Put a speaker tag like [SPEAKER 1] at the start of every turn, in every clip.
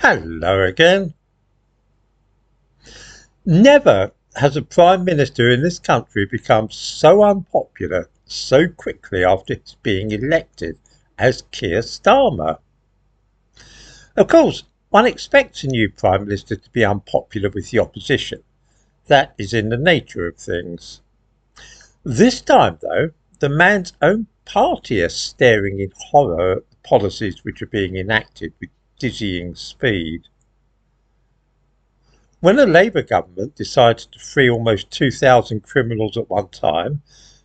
[SPEAKER 1] Hello again. Never has a Prime Minister in this country become so unpopular so quickly after his being elected as Keir Starmer. Of course, one expects a new Prime Minister to be unpopular with the opposition. That is in the nature of things. This time, though, the man's own party are staring in horror at the policies which are being enacted with dizzying speed. When a Labour government decided to free almost 2,000 criminals at one time,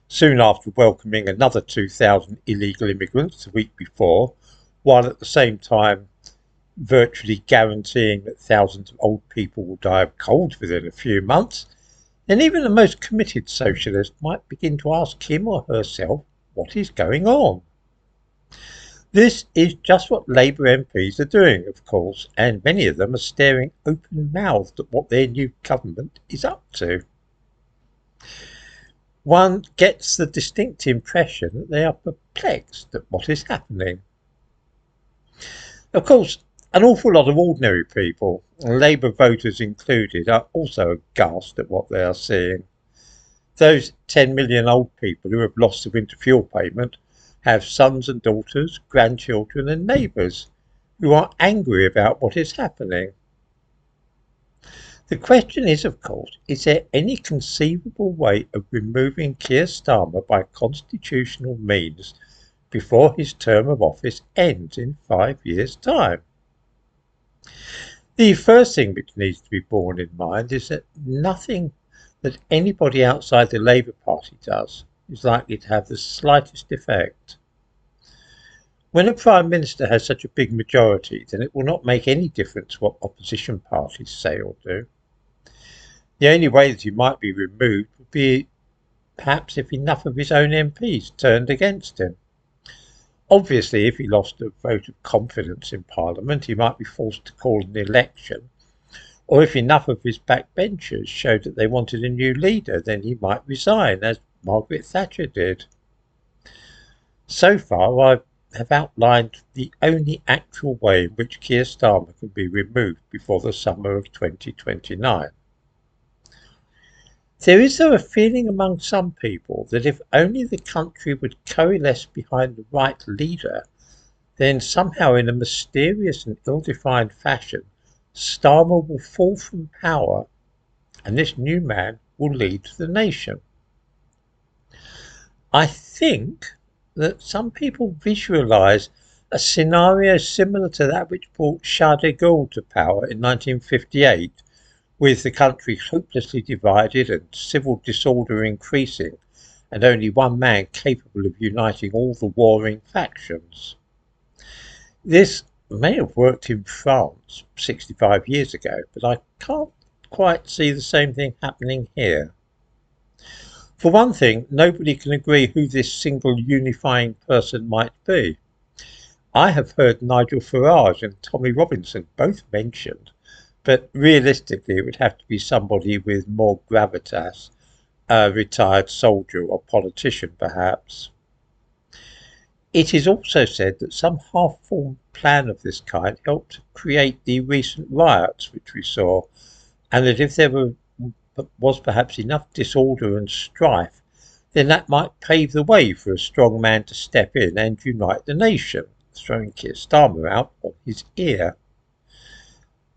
[SPEAKER 1] soon after welcoming another 2,000 illegal immigrants the week before, while at the same time virtually guaranteeing that thousands of old people will die of colds within a few months, then even the most committed socialist might begin to ask him or herself what is going on. This is just what Labour MPs are doing, of course, and many of them are staring open-mouthed at what their new government is up to. One gets the distinct impression that they are perplexed at what is happening. Of course, an awful lot of ordinary people, Labour voters included, are also aghast at what they are seeing. Those 10 million old people who have lost the winter fuel payment have sons and daughters, grandchildren and neighbours who are angry about what is happening. The question is, of course, is there any conceivable way of removing Keir Starmer by constitutional means before his term of office ends in 5 years' time? The first thing which needs to be borne in mind is that nothing that anybody outside the Labour Party does is likely to have the slightest effect. When a Prime Minister has such a big majority, then it will not make any difference what opposition parties say or do. The only way that he might be removed would be perhaps if enough of his own MPs turned against him. Obviously, if he lost a vote of confidence in Parliament, he might be forced to call an election, or if enough of his backbenchers showed that they wanted a new leader, then he might resign, as Margaret Thatcher did. So far, I have outlined the only actual way in which Keir Starmer can be removed before the summer of 2029. There is, though, a feeling among some people that if only the country would coalesce behind the right leader, then somehow in a mysterious and ill-defined fashion, Starmer will fall from power and this new man will lead the nation. I think that some people visualise a scenario similar to that which brought Charles de Gaulle to power in 1958, with the country hopelessly divided and civil disorder increasing, and only one man capable of uniting all the warring factions. This may have worked in France 65 years ago, but I can't quite see the same thing happening here. For one thing, nobody can agree who this single unifying person might be. I have heard Nigel Farage and Tommy Robinson both mentioned, but realistically it would have to be somebody with more gravitas, a retired soldier or politician perhaps. It is also said that some half-formed plan of this kind helped create the recent riots which we saw, and that if there was perhaps enough disorder and strife, then that might pave the way for a strong man to step in and unite the nation, throwing Keir Starmer out on his ear.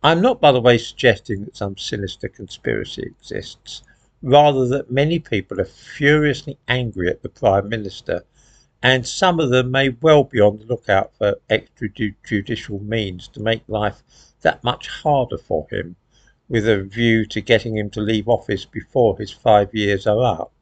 [SPEAKER 1] I'm not, by the way, suggesting that some sinister conspiracy exists, rather that many people are furiously angry at the Prime Minister, and some of them may well be on the lookout for extrajudicial means to make life that much harder for him, with a view to getting him to leave office before his 5 years are up.